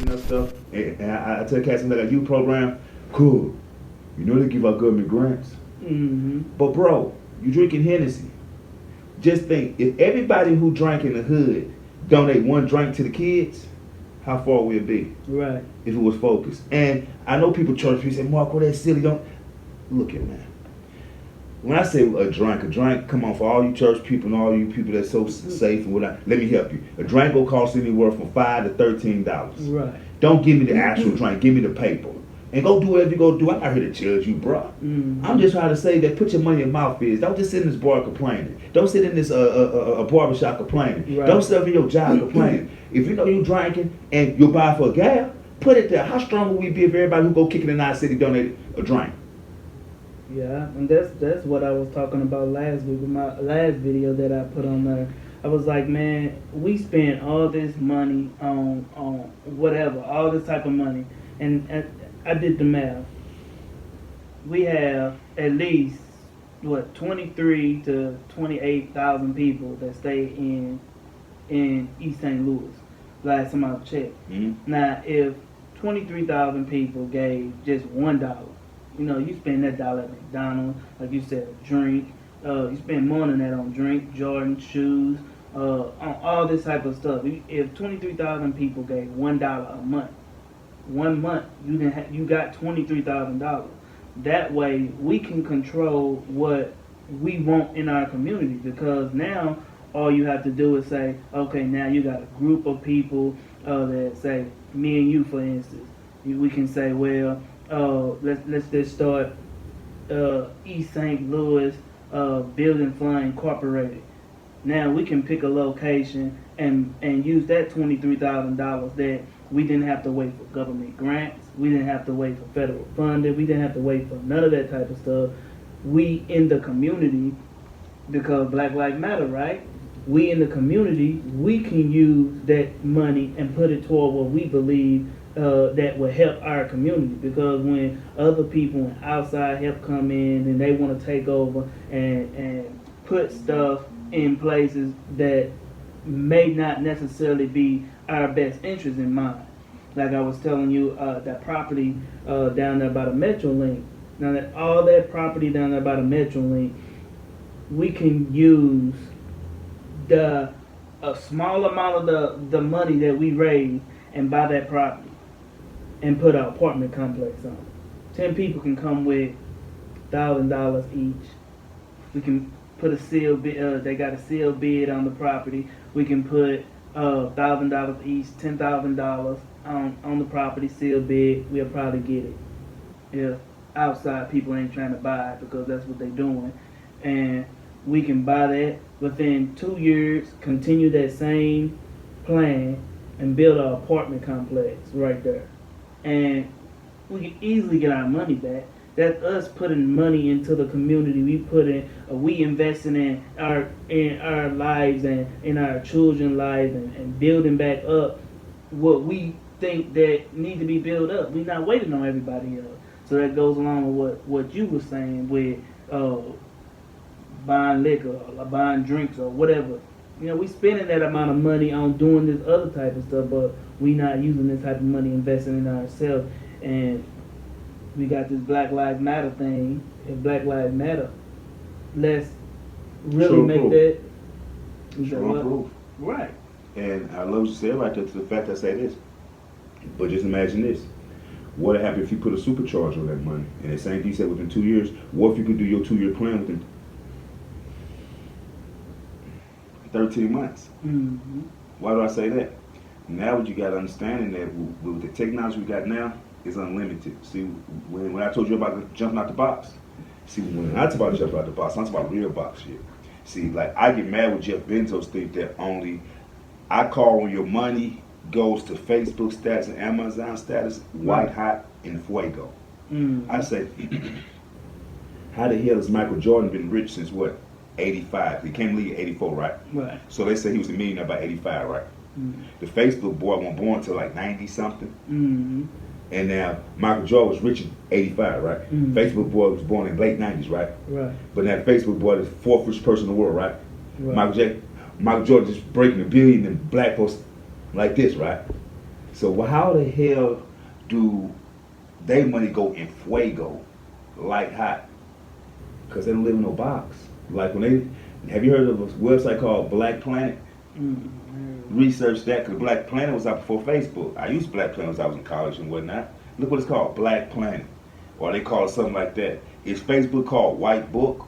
picking up stuff, and I tell cats in like a youth program, cool. You know they give out government grants. But bro, you drinking Hennessy. Just think, if everybody who drank in the hood donate one drink to the kids, how far we'll be. Right. If it was focused. And I know people, church people say, Marco, that's silly. Don't look at man. When I say a drink, come on, for all you church people and all you people that's so safe and whatnot, let me help you. A drink will cost anywhere from $5 to $13. Right. Don't give me the actual drink, give me the paper. And go do whatever you go do. I'm not here to judge you, bro. I'm just trying to say that put your money in your mouth is. Don't just sit in this bar complaining. Don't sit in this barbershop complaining. Right. Don't sit in your job complaining. If you know you drinking and you'll buy for a gal, put it there. How strong will we be if everybody who go kicking in our city donated a drink? Yeah, and that's what I was talking about last week with my last video that I put on there. I was like, man, we spend all this money on whatever, all this type of money, and I did the math. We have at least 23 to 28,000 people that stay in East St. Louis. Last time I checked. Now, if 23,000 people gave just $1, you spend that dollar at McDonald's, like you said, a drink. You spend more than that on drink, Jordan shoes, on all this type of stuff. If 23,000 people gave $1 a month, 1 month you got $23,000. That way we can control what we want in our community, because now all you have to do is say, okay, now you got a group of people that say, me and you, for instance. We can say, well, let's just start East St. Louis Building Fund Incorporated. Now we can pick a location and use that $23,000 that we didn't have to wait for government grants. We didn't have to wait for federal funding. We didn't have to wait for none of that type of stuff. We in the community, because Black Lives Matter, right? We in the community, we can use that money and put it toward what we believe that will help our community. Because when other people and outside help come in and they want to take over and put stuff in places that may not necessarily be our best interest in mind. Like I was telling you, that property down there by the Metrolink. Now that all that property down there by the Metrolink, we can use a small amount of the money that we raise and buy that property and put an apartment complex on it. 10 people can come with $1,000 each. We can put a sealed bid. They got a sealed bid on the property. We can put $1,000 each, $10,000 on the property, sealed bid. We'll probably get it if outside people ain't trying to buy it, because that's what they're doing. And we can buy that within 2 years, continue that same plan, and build an apartment complex right there. And we can easily get our money back. That's us putting money into the community. We investing in our lives and in our children's lives and building back up what we think that need to be built up. We're not waiting on everybody else. So that goes along with what you were saying with buying liquor or buying drinks or whatever. We spending that amount of money on doing this other type of stuff, but we not using this type of money investing in ourselves. And we got this Black Lives Matter thing. If Black Lives Matter, let's really make that. Strong proof. Right. And I love what you said right there, to the fact I say this. But just imagine this. What would happen if you put a supercharge on that money? And the same thing said within 2 years. What if you could do your 2-year plan within 13 months? Why do I say that? Now what you got to understand is that with the technology we got now, it's unlimited. See, when I told you about jumping out the box, see, when I talk about jumping out the box, I'm talking about real box shit. See, like, I get mad with Jeff Bezos think that only I call when your money goes to Facebook status and Amazon status, white hot in fuego. I say, how the hell has Michael Jordan been rich since what? 85. He came to the league at 84, right? Right. So they say he was a millionaire by 85, right? The Facebook boy wasn't born until like 90 something. And now Michael Jordan was rich in 85, right? Facebook boy was born in late 90s, right? Right. But now Facebook boy is the fourth richest person in the world, right? Michael Jordan just breaking $1 billion in black folks like this, right? So how the hell do they money go in fuego, like hot? Because they don't live in no box. Like when they, have you heard of a website called Black Planet? Research that, because Black Planet was out before Facebook. I used Black Planet when I was in college and whatnot. Look what it's called, Black Planet. Or they call it something like that. Is Facebook called White Book?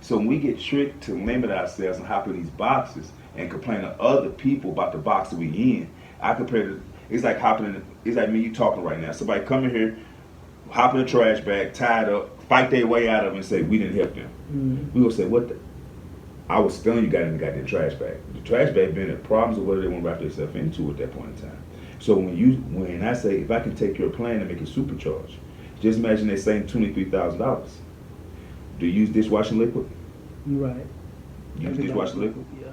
So when we get tricked to limit ourselves and hop in these boxes and complain to other people about the box that we in, I compare it, it's like hopping in, it's like me, you talking right now. Somebody come in here, hop in a trash bag, tied up, fight their way out of it and say, we didn't help them. We gonna say, what the? I was stunned you got in the goddamn trash bag. The trash bag being the problems of what they want to wrap themselves into at that point in time. So when I say, if I can take your plan and make it supercharged, just imagine they're saying $23,000. Do you use dishwashing liquid? Right. You use dishwashing liquid? Yeah.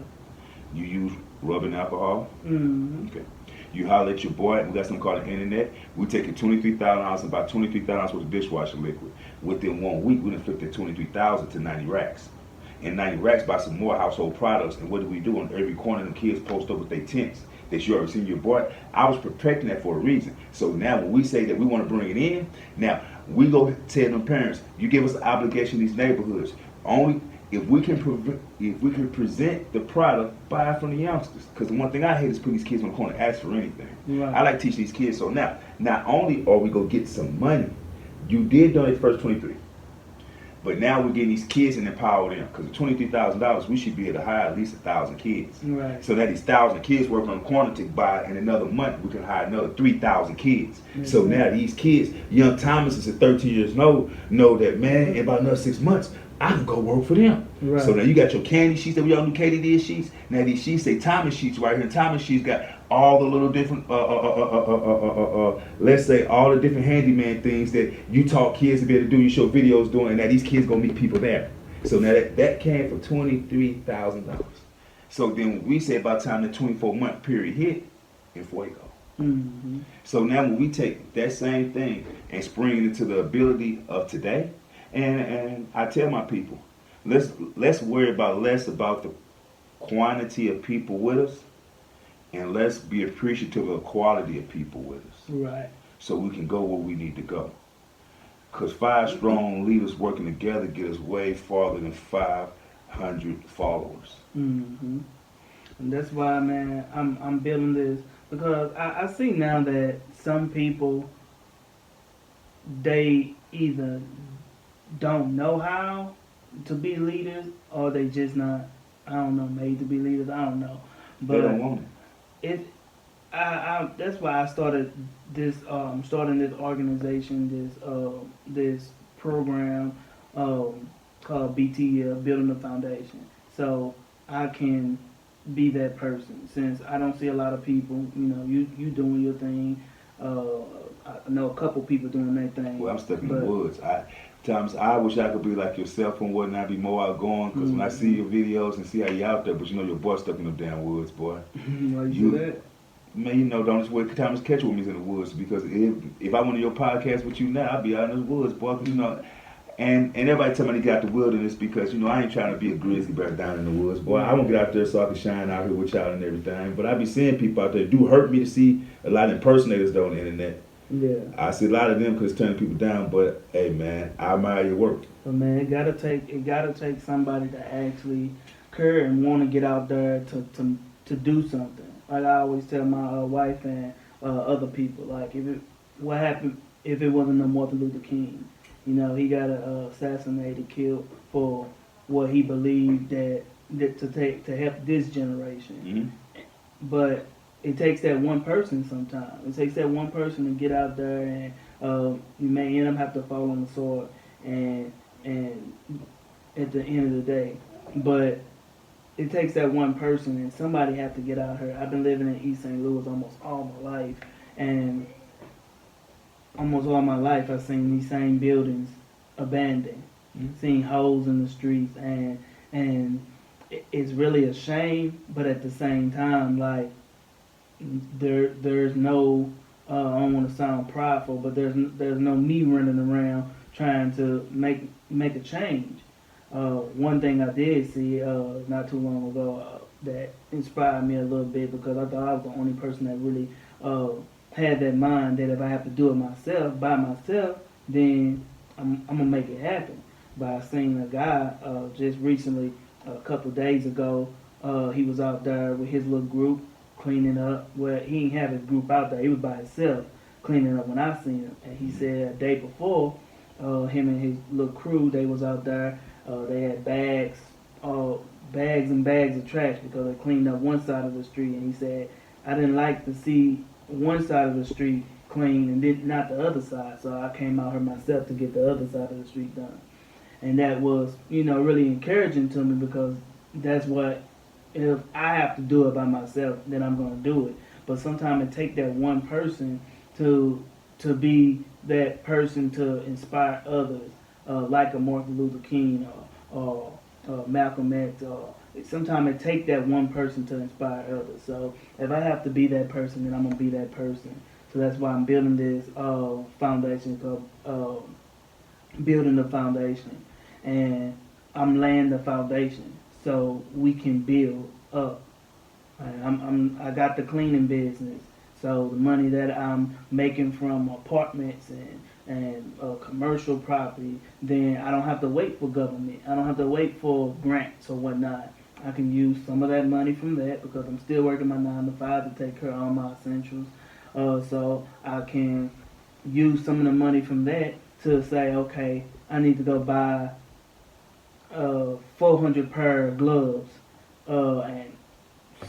You use rubbing alcohol? Mm-hmm. Okay. You holler at your boy, we got something called the internet. We taking $23,000 and about $23,000 worth of dishwashing liquid. Within 1 week, we done flipped that $23,000 to 90 racks. And 90 racks buy some more household products. And what do we do? On every corner, the kids post up with their tents. That you ever seen your boy. I was protecting that for a reason. So now when we say that we want to bring it in, now we go tell them parents, you give us an obligation in these neighborhoods. Only if we can present the product, buy it from the youngsters. Because the one thing I hate is putting these kids on the corner ask for anything. Right. I like to teach these kids. So now, not only are we gonna get some money, you did donate the first 23. But now we're getting these kids and empower them. Because the $23,000, we should be able to hire at least 1,000 kids. Right. So that these 1,000 kids working on the corner to buy in another month, we can hire another 3,000 kids. Mm-hmm. So now these kids, young Thomas is at 13 years old, know that, man, in about another 6 months, I can go work for them. Right. So now you got your candy sheets that we all knew Katie did sheets. Now these sheets say Thomas sheets right here. Thomas sheets got all the little different, let's say all the different handyman things that you taught kids to be able to do. You show videos doing, and now these kids gonna meet people there. So now that came for $23,000. So then we say by the time the 24-month period hit, in fuego. Mm-hmm. So now when we take that same thing and spring it into the ability of today, and I tell my people, let's worry less about the quantity of people with us, and let's be appreciative of the quality of people with us. Right. So we can go where we need to go. Because 5 strong leaders working together get us way farther than 500 followers. Mm-hmm. And that's why, man, I'm building this because I see now that some people, they either don't know how to be leaders or they just not, I don't know, made to be leaders. I don't know, but They don't want it. That's why I started this starting this organization, this program called BT, Building the Foundation. So I can be that person, since I don't see a lot of people. You know, you doing your thing. I know a couple people doing their thing. Well, I'm stuck in the woods. I wish I could be like yourself and whatnot, be more outgoing. Because when I see your videos and see how you out there, but you know your boy's stuck in the damn woods, boy. Why you do that? Man, you know, don't just wait Thomas catch with me in the woods, because if I went to your podcast with you now, I'd be out in the woods, boy. Cause, you know, and everybody tell me to get out the wilderness because, you know, I ain't trying to be a grizzly bear down in the woods, boy. I want to get out there so I can shine out here with y'all and everything. But I be seeing people out there. It do hurt me to see a lot of impersonators though on the internet. Yeah. I see a lot of them because it's turning people down. But hey, man, I admire your work. But man, it gotta take somebody to actually care and want to get out there to do something. Like I always tell my wife and other people, like what happened if it wasn't no Martin Luther King? You know, he got assassinated, killed for what he believed that to help this generation. Mm-hmm. But it takes that one person sometimes. It takes that one person to get out there, and you may end up have to fall on the sword and at the end of the day. But it takes that one person, and somebody have to get out here. I've been living in East St. Louis almost all my life, and almost all my life I've seen these same buildings abandoned, seen holes in the streets, and it's really a shame. But at the same time, like there's no I don't want to sound prideful, but there's no me running around trying to make a change. One thing I did see not too long ago that inspired me a little bit, because I thought I was the only person that really had that mind that if I have to do it myself, by myself, then I'm gonna make it happen. But I seen a guy just recently, a couple of days ago. He was out there with his little group cleaning up. Well, he didn't have his group out there. He was by himself cleaning up when I seen him. And he said a day before, him and his little crew, they was out there. They had bags and bags of trash because they cleaned up one side of the street. And he said, I didn't like to see one side of the street clean and then not the other side. So I came out here myself to get the other side of the street done. And that was, really encouraging to me because that's what, if I have to do it by myself, then I'm going to do it. But sometimes it takes that one person to be that person to inspire others, like a Martin Luther King or Malcolm X. Sometimes it takes that one person to inspire others. So if I have to be that person, then I'm going to be that person. So that's why I'm building this foundation called Building the Foundation. And I'm laying the foundation so we can build up. I got the cleaning business, so the money that I'm making from apartments and commercial property, then I don't have to wait for government. I don't have to wait for grants or whatnot. I can use some of that money from that because I'm still working my 9 to 5 to take care of all my essentials. So I can use some of the money from that to say, okay, I need to go buy 400 pair of gloves and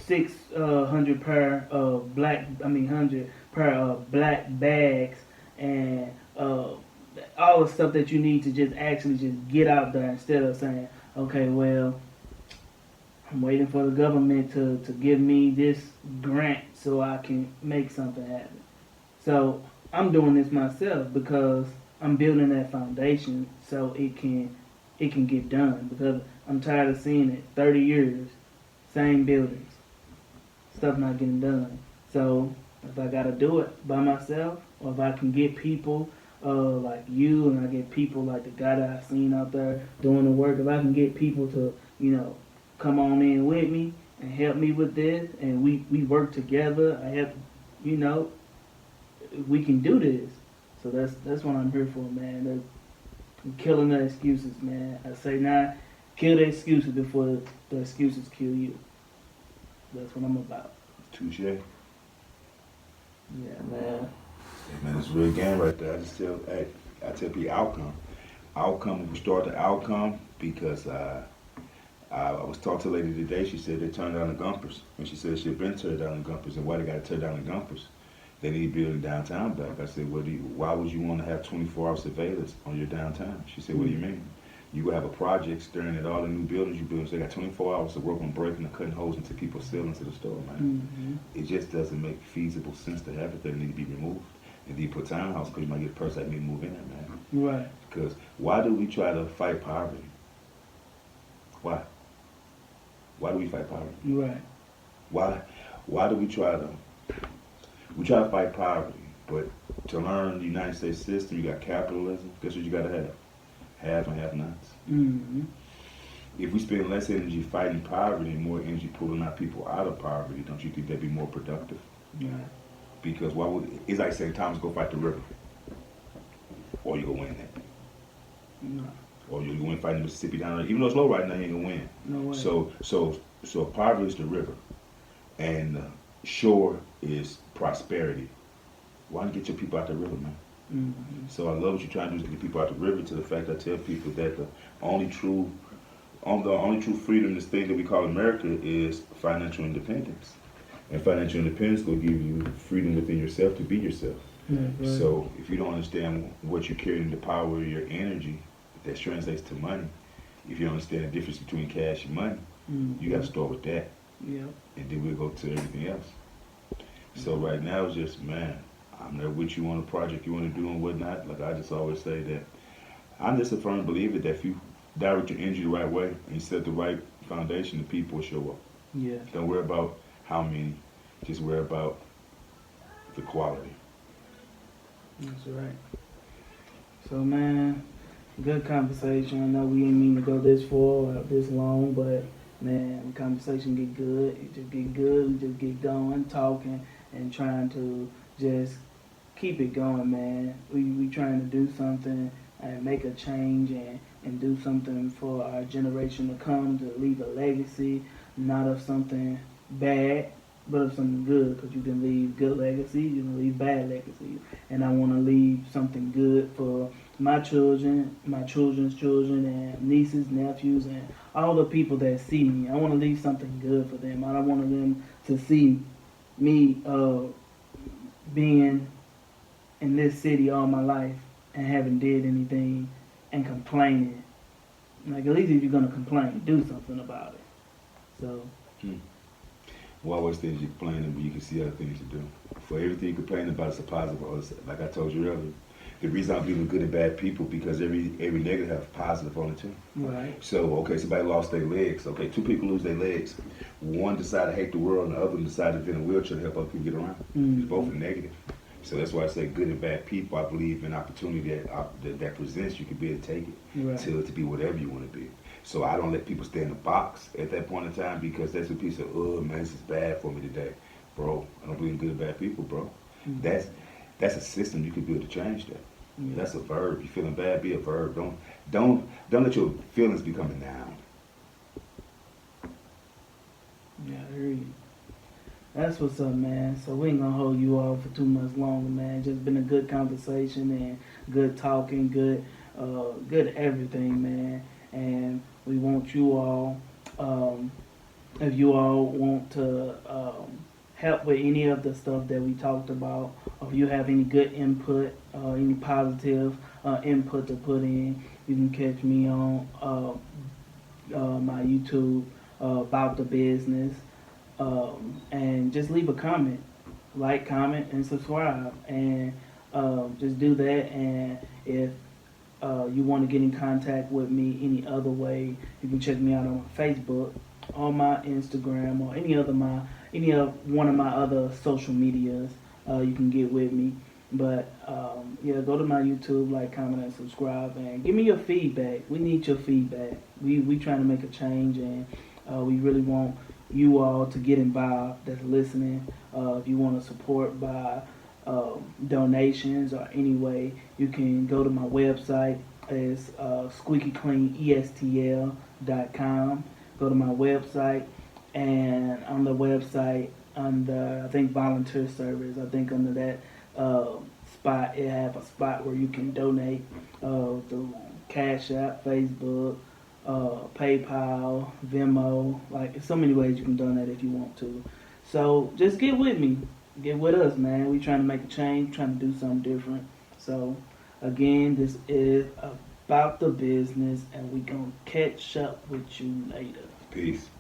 600 pair of 100 pair of black bags and all the stuff that you need to just actually just get out there instead of saying, okay, well, I'm waiting for the government to give me this grant so I can make something happen. So I'm doing this myself because I'm building that foundation so it can get done because I'm tired of seeing it 30 years, same buildings, stuff not getting done. So if I gotta do it by myself, or if I can get people like you, and I get people like the guy that I've seen out there doing the work, if I can get people to, come on in with me and help me with this, and we work together, I have, we can do this. So that's what I'm here for, man. I'm killing the excuses, man. I say now, kill the excuses before the excuses kill you. That's what I'm about. Touche. Yeah, man. Hey, man, it's a real game right there. I tell people outcome. We start the outcome because I was talking to a lady today. She said they turned down the Gumpers, and she said she'd been turned down the Gumpers, and why they got to tear down the Gumpers? They need building downtown back. I said, why would you want to have 24-hour surveillance on your downtown? She said, what do you mean? You would have a project staring at all the new buildings you build. So they got 24 hours to work on breaking and cutting holes into people's ceilings to the store, man. Mm-hmm. It just doesn't make feasible sense to have it there. It need to be removed. And then you put townhouse because you might get a person that may move in there, man. Right. Because why do we try to fight poverty? Why? Why do we fight poverty? Right. Why do we try to fight poverty, but to learn the United States system, you got capitalism. Guess what you got to have? Have and have-nots. Mm-hmm. If we spend less energy fighting poverty and more energy pulling out people out of poverty, don't you think that'd be more productive? Yeah. Because it's like saying, Thomas, go fight the river. Or you go win that. No. Or you go win fighting Mississippi down there. Even though it's low right now, you ain't gonna win. No way. So poverty is the river. And shore is prosperity. Why don't you get your people out the river, man? Mm-hmm. So I love what you're trying to do is get people out the river to the fact I tell people that the only true freedom in this thing that we call America is financial independence. And financial independence will give you freedom within yourself to be yourself. Mm-hmm. So if you don't understand what you're carrying, the power of your energy that translates to money, if you don't understand the difference between cash and money, you got to start with that. Yeah. And then we'll go to everything else. So right now it's just, man, I'm there with you on the project you want to do and whatnot. Like I just always say that I'm just a firm believer that if you direct your energy the right way and you set the right foundation, the people will show up. Yeah. Don't worry about how many, just worry about the quality. That's right. So man, good conversation. I know we didn't mean to go this far or this long, but man, the conversation get good. It just get good. We just get going, talking, and trying to just keep it going, man. We trying to do something and make a change and do something for our generation to come, to leave a legacy, not of something bad, but of something good. Because you can leave good legacy, you can leave bad legacy, and I want to leave something good for my children, my children's children, and nieces, nephews, and all the people that see me. I want to leave something good for them. I don't want them to see me being in this city all my life and haven't did anything and complaining. Like, at least if you're gonna complain, do something about it. So. Well, always things you complain but you can see other things to do. For everything you complain about, it's a positive. Like I told you earlier, the reason I believe in good and bad people because every negative has positive on it too. Right. So okay, somebody lost their legs. Okay, two people lose their legs. One decided to hate the world, and the other one decided to get in a wheelchair to help other people get around. It's both are negative. So that's why I say good and bad people. I believe in opportunity that presents. You can be able to take it to be whatever you want to be. So I don't let people stay in a box at that point in time because that's what people say, oh man, this is bad for me today. Bro, I don't believe in good and bad people, bro. That's a system you can build to change that. That's a verb. You feeling bad, be a verb. Don't let your feelings become a noun. Yeah, I hear you. That's what's up, man. So we ain't gonna hold you all for too much longer, man. Just been a good conversation and good talking, good everything, man. And we want you all, if you all want to help with any of the stuff that we talked about, or if you have any good input, any positive input to put in, you can catch me on my YouTube, Bout The Business. And just leave a comment, like, comment, and subscribe, and just do that. And if you want to get in contact with me any other way, you can check me out on Facebook, on my Instagram, or any one of my other social medias. You can get with me. But yeah, go to my YouTube, like, comment, and subscribe, and give me your feedback. We need your feedback. We trying to make a change, and we really want you all to get involved that's listening. If you want to support by donations or any way, you can go to my website. It's squeakycleanestl.com. Go to my website, and on the website, under, I think, volunteer service, I think under that spot, it have a spot where you can donate through Cash App, Facebook, PayPal, Venmo. Like, so many ways you can donate if you want to. So just get with me. Get with us, man. We trying to make a change, trying to do something different. So again, this is About The Business, and we gonna catch up with you later. Peace.